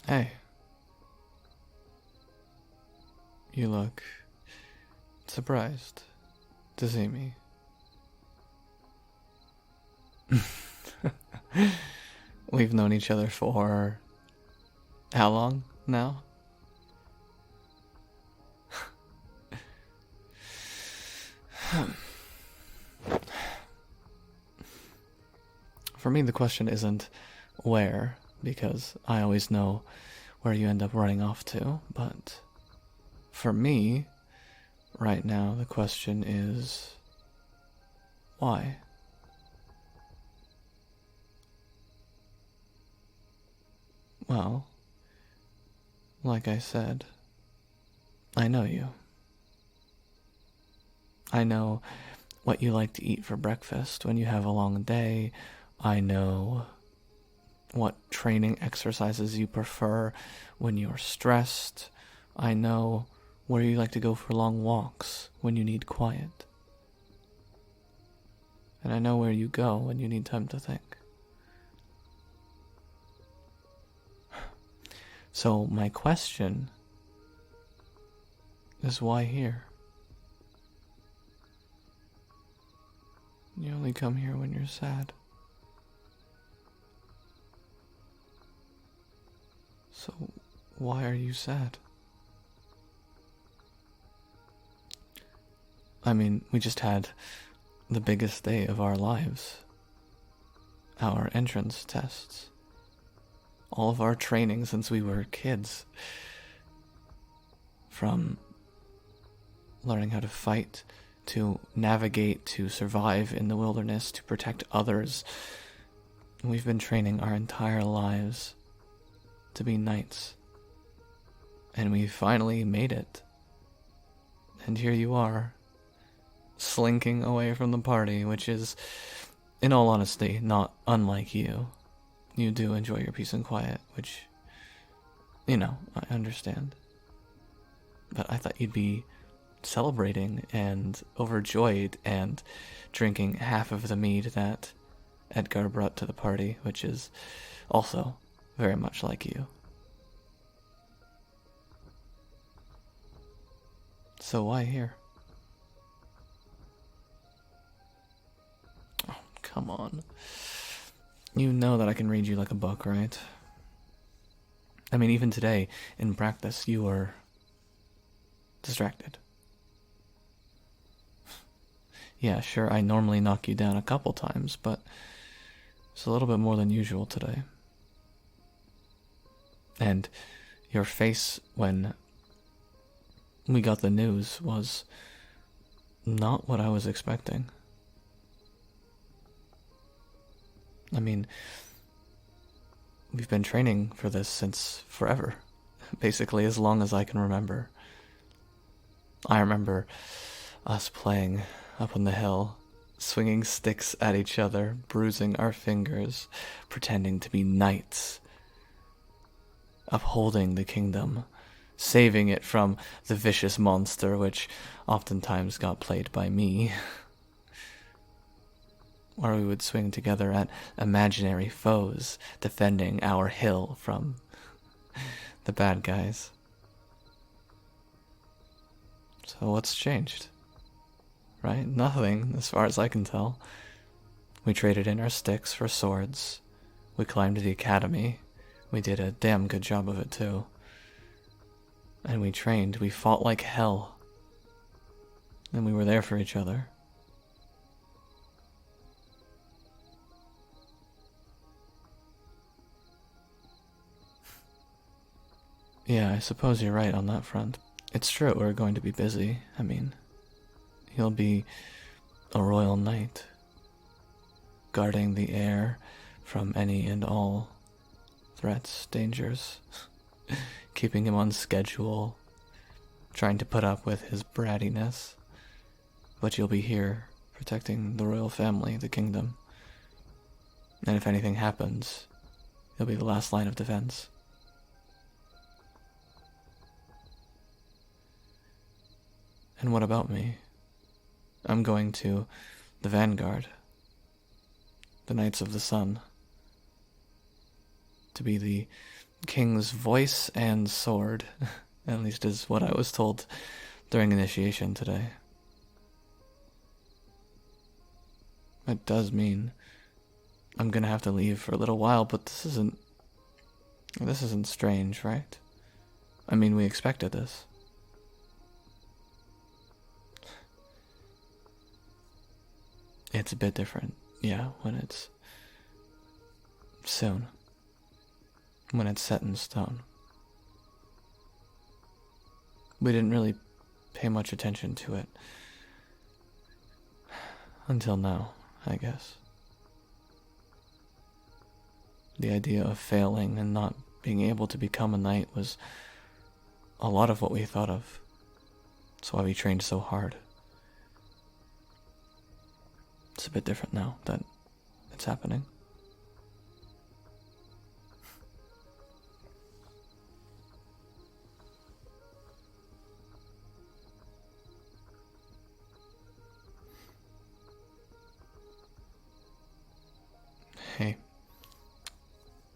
Hey, you look surprised to see me. We've known each other for how long now? For me, the question isn't where, because I always know where you end up running off to, but for me, right now, the question is why? Well, like I said, I know you. I know what you like to eat for breakfast when you have a long day. I know what training exercises you prefer when you're stressed. I know where you like to go for long walks when you need quiet. And I know where you go when you need time to think. So my question is why here? You only come here when you're sad. So why are you sad? I mean, we just had the biggest day of our lives. Our entrance tests. All of our training since we were kids. From learning how to fight, to navigate, to survive in the wilderness, to protect others. We've been training our entire lives to be knights. And we finally made it. And here you are, slinking away from the party, which is, in all honesty, not unlike you. You do enjoy your peace and quiet, which, I understand. But I thought you'd be celebrating and overjoyed and drinking half of the mead that Edgar brought to the party, which is also very much like you. So why here? Oh, come on. You know that I can read you like a book, right? I mean, even today, in practice, you were distracted. Yeah, sure, I normally knock you down a couple times, but it's a little bit more than usual today. And your face when we got the news was not what I was expecting. I mean, we've been training for this since forever. Basically, as long as I can remember. I remember us playing up on the hill, swinging sticks at each other, bruising our fingers, pretending to be knights, upholding the kingdom, saving it from the vicious monster which oftentimes got played by me. Or we would swing together at imaginary foes, defending our hill from the bad guys. So what's changed? Right? Nothing, as far as I can tell. We traded in our sticks for swords. We climbed the academy. We did a damn good job of it, too. And we trained. We fought like hell. And we were there for each other. Yeah, I suppose you're right on that front. It's true, we're going to be busy. I mean, you'll be a royal knight, guarding the heir from any and all threats, dangers, keeping him on schedule, trying to put up with his brattiness. But you'll be here, protecting the royal family, the kingdom. And if anything happens, you'll be the last line of defense. And what about me? I'm going to the Vanguard, the Knights of the Sun, to be the king's voice and sword, at least is what I was told during initiation today. It does mean I'm gonna have to leave for a little while, but this isn't strange, right? I mean, we expected this. It's a bit different, yeah, when it's soon. When it's set in stone. We didn't really pay much attention to it until now, I guess. The idea of failing and not being able to become a knight was a lot of what we thought of. That's why we trained so hard. It's a bit different now that it's happening. Hey,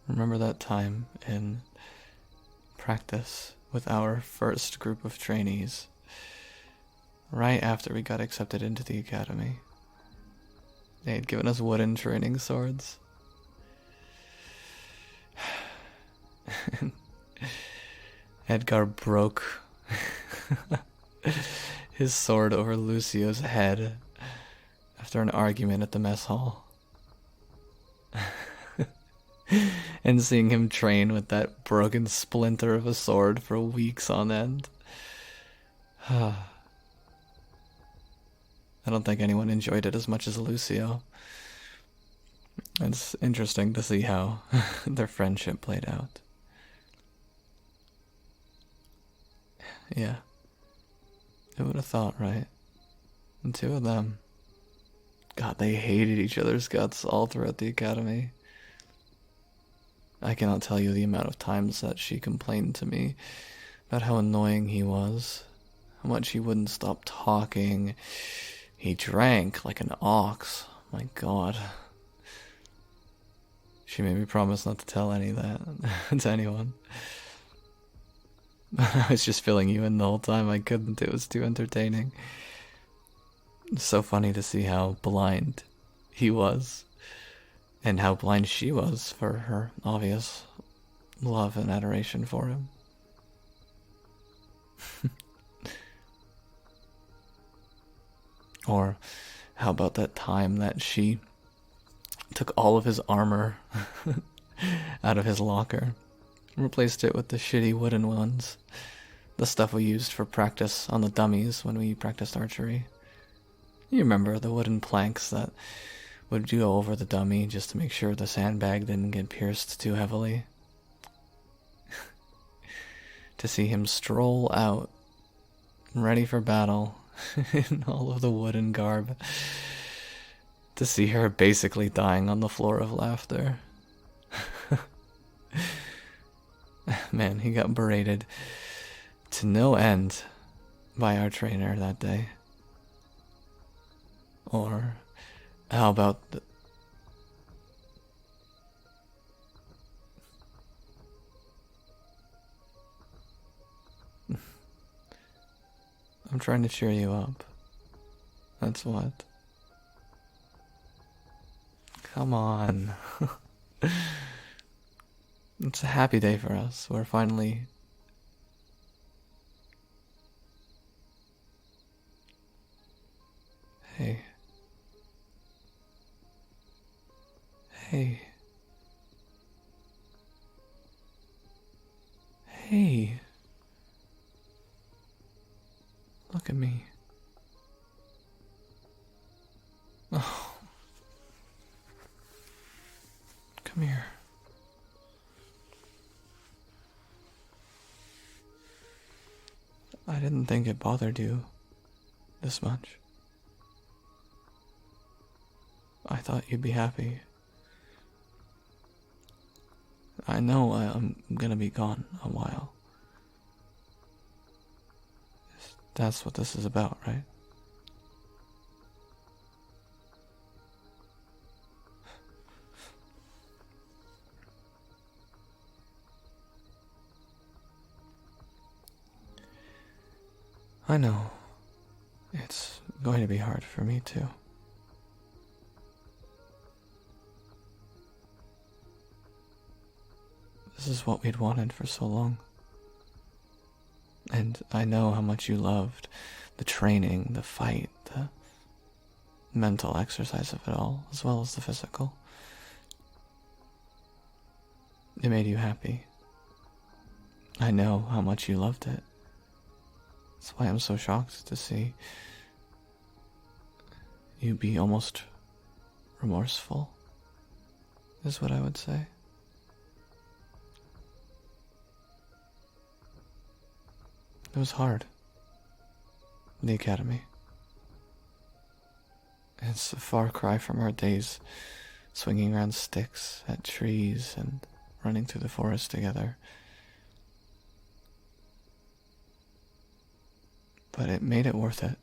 remember that time in practice with our first group of trainees, right after we got accepted into the academy? They had given us wooden training swords. Edgar broke his sword over Lucio's head after an argument at the mess hall. And seeing him train with that broken splinter of a sword for weeks on end. I don't think anyone enjoyed it as much as Lucio. It's interesting to see how their friendship played out. Yeah. Who would have thought, right? The two of them. God, they hated each other's guts all throughout the academy. I cannot tell you the amount of times that she complained to me about how annoying he was, how much he wouldn't stop talking. He drank like an ox. My God. She made me promise not to tell any of that to anyone. I was just filling you in the whole time. I couldn't. It was too entertaining. It's so funny to see how blind he was. And how blind she was for her obvious love and adoration for him. Or how about that time that she took all of his armor out of his locker, replaced it with the shitty wooden ones, the stuff we used for practice on the dummies when we practiced archery. You remember the wooden planks that would go over the dummy just to make sure the sandbag didn't get pierced too heavily? To see him stroll out, ready for battle, in all of the wooden garb. To see her basically dying on the floor of laughter. Man, he got berated to no end by our trainer that day. Or how about the... I'm trying to cheer you up. That's what. Come on. It's a happy day for us. We're finally... Hey. Hey. Hey. Look at me. Oh. Come here. I didn't think it bothered you this much. I thought you'd be happy. I know I'm gonna be gone a while. That's what this is about, right? I know. It's going to be hard for me too. This is what we'd wanted for so long. And I know how much you loved the training, the fight, the mental exercise of it all, as well as the physical. It made you happy. I know how much you loved it. That's why I'm so shocked to see you be almost remorseful, is what I would say. It was hard. The academy. It's a far cry from our days swinging around sticks at trees and running through the forest together. But it made it worth it.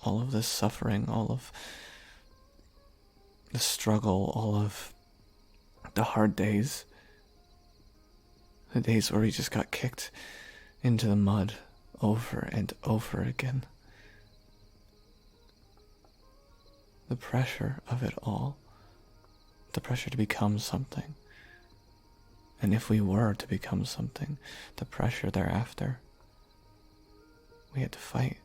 All of this suffering, all of the struggle, all of the hard days. The days where we just got kicked into the mud over and over again. The pressure of it all. The pressure to become something. And if we were to become something, the pressure thereafter. We had to fight.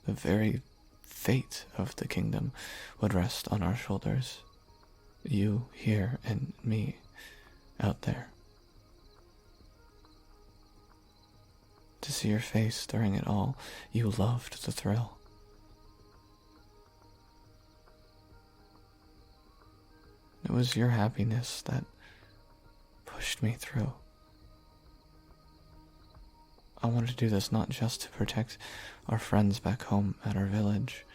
The very fate of the kingdom would rest on our shoulders. You here and me out there. To see your face during it all, you loved the thrill. It was your happiness that pushed me through. I wanted to do this not just to protect our friends back home at our village,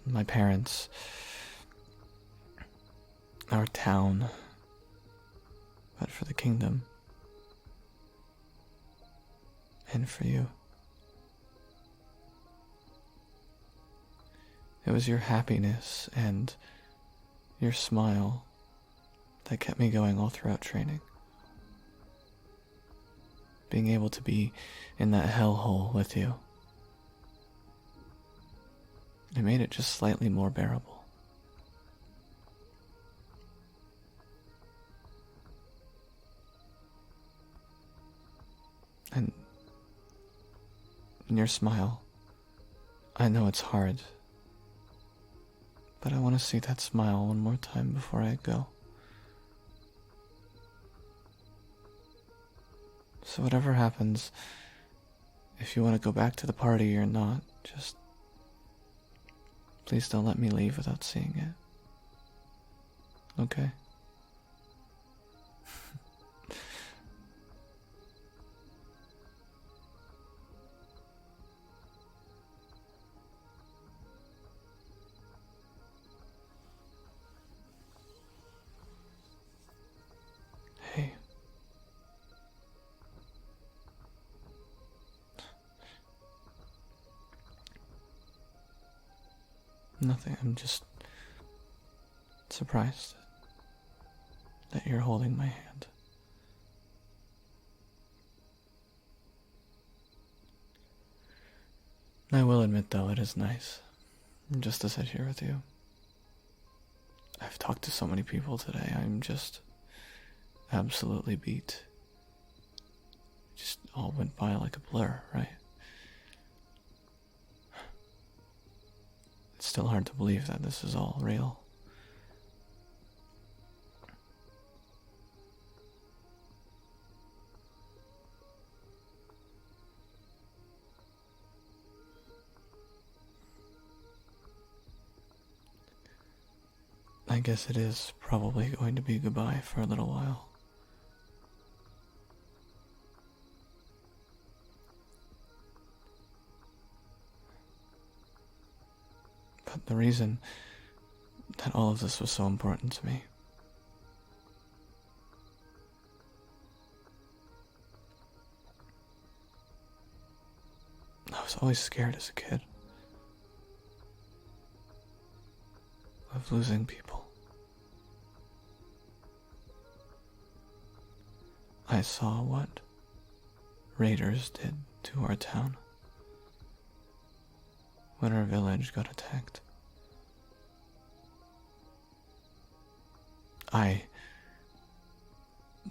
my parents, our town, but for the kingdom. And for you. It was your happiness and your smile that kept me going all throughout training. Being able to be in that hellhole with you. It made it just slightly more bearable. And in your smile, I know it's hard, but I want to see that smile one more time before I go. So whatever happens, if you want to go back to the party or not, just please don't let me leave without seeing it. Okay? Hey. Nothing, I'm just surprised that you're holding my hand. I will admit, though, it is nice just to sit here with you. I've talked to so many people today, I'm just absolutely beat. It just all went by like a blur, right? It's still hard to believe that this is all real. I guess it is probably going to be goodbye for a little while. But the reason that all of this was so important to me, I was always scared as a kid of losing people. I saw what raiders did to our town when our village got attacked. I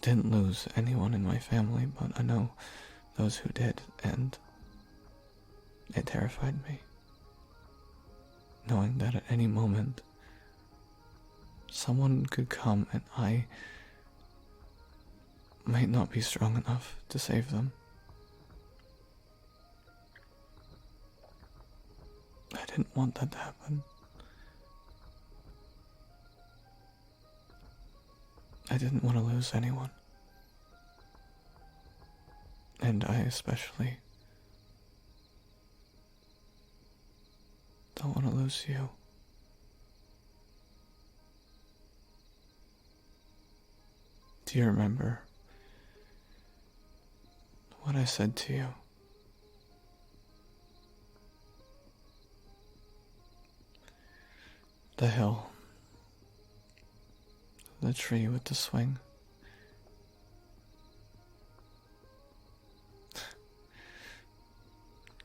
didn't lose anyone in my family, but I know those who did, and it terrified me, knowing that at any moment someone could come and I might not be strong enough to save them. I didn't want that to happen. I didn't want to lose anyone. And I especially don't want to lose you. Do you remember what I said to you? The hill. The tree with the swing.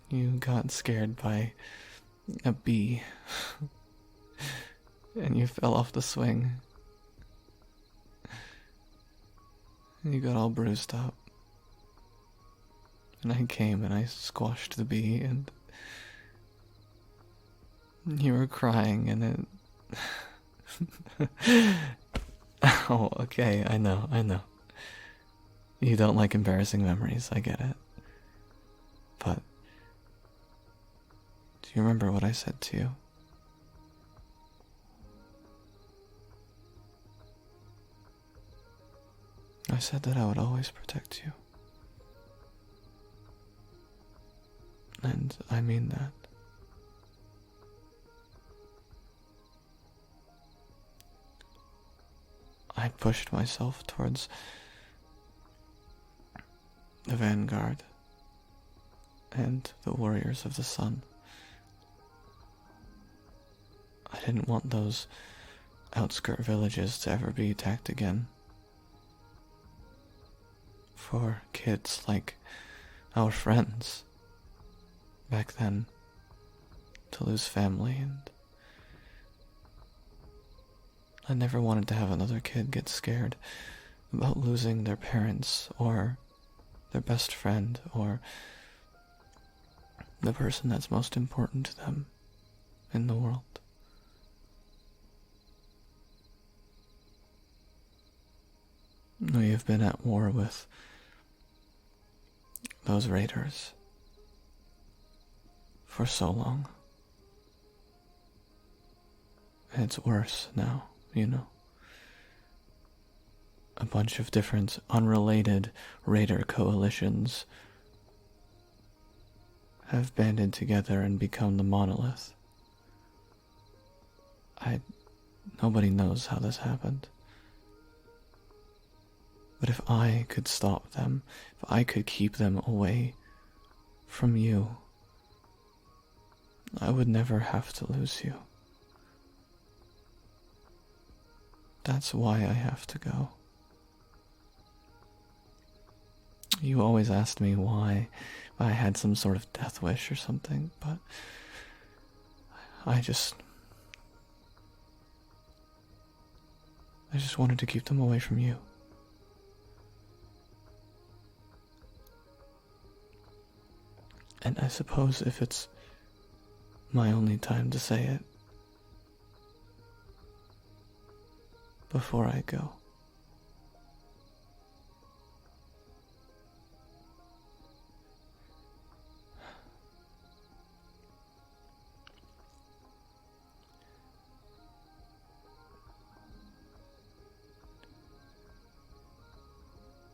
You got scared by a bee and you fell off the swing. You got all bruised up. And I came and I squashed the bee and you were crying and it... Oh, okay, I know. You don't like embarrassing memories, I get it. But, do you remember what I said to you? I said that I would always protect you. And I mean that. I pushed myself towards the vanguard and the warriors of the sun. I didn't want those outskirt villages to ever be attacked again. For kids like our friends back then to lose family, and I never wanted to have another kid get scared about losing their parents or their best friend or the person that's most important to them in the world. We have been at war with those raiders for so long. And it's worse now, you know. A bunch of different unrelated raider coalitions have banded together and become the monolith. Nobody knows how this happened. But if I could stop them, if I could keep them away from you, I would never have to lose you. That's why I have to go. You always asked me why I had some sort of death wish or something, but I just wanted to keep them away from you. And I suppose if it's my only time to say it, before I go,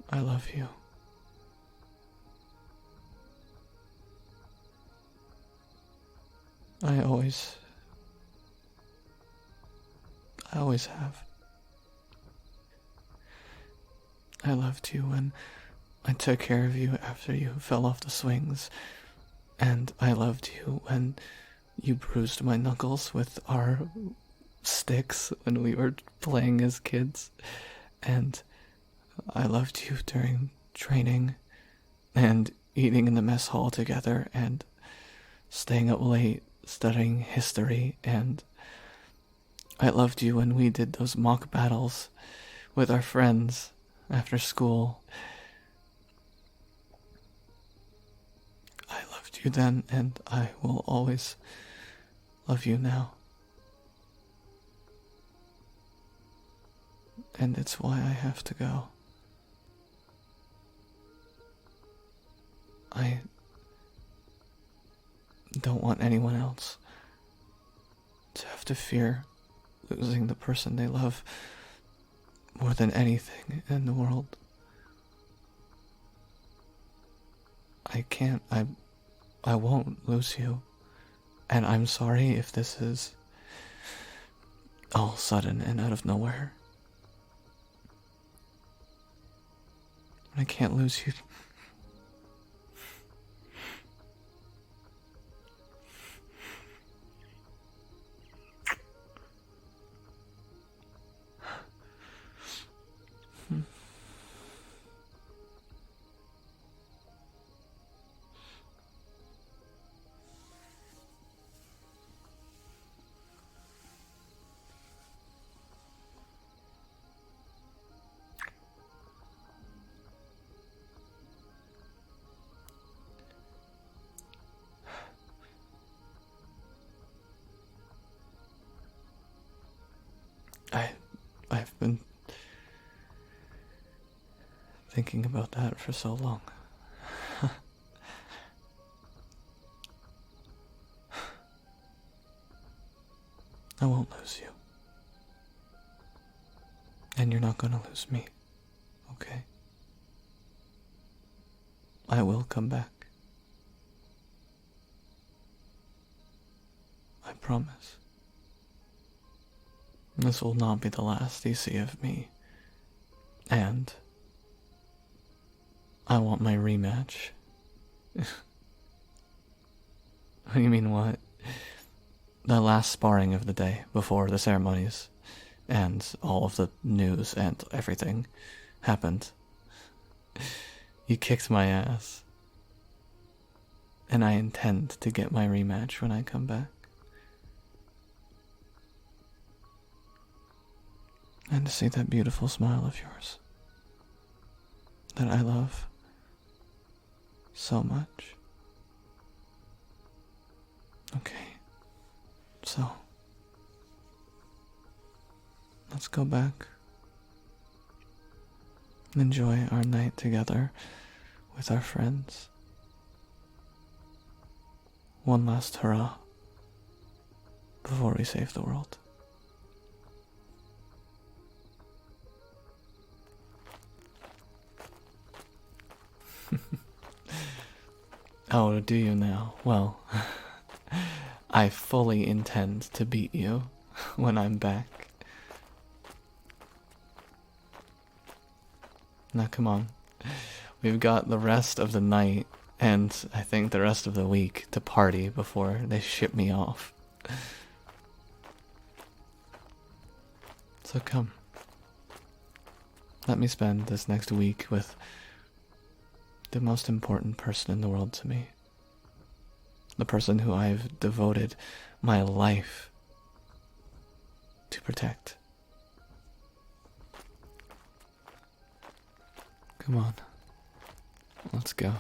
I love you. I always have. I loved you when I took care of you after you fell off the swings, and I loved you when you bruised my knuckles with our sticks when we were playing as kids, and I loved you during training and eating in the mess hall together and staying up late studying history, and I loved you when we did those mock battles with our friends after school. I loved you then, and I will always love you now. And it's why I have to go. I don't want anyone else to have to fear losing the person they love more than anything in the world. I won't lose you. And I'm sorry if this is all sudden and out of nowhere. I can't lose you. I've been thinking about that for so long. I won't lose you. And you're not gonna lose me, okay? I will come back. I promise. This will not be the last you see of me. And I want my rematch. What do you mean, what? The last sparring of the day before the ceremonies and all of the news and everything happened. You kicked my ass. And I intend to get my rematch when I come back. And to see that beautiful smile of yours that I love so much. Okay, so let's go back and enjoy our night together with our friends. One last hurrah before we save the world. Oh, do you now? Well, I fully intend to beat you when I'm back. Now come on. We've got the rest of the night and I think the rest of the week to party before they ship me off. So come. Let me spend this next week with the most important person in the world to me. The person who I've devoted my life to protect. Come on. Let's go.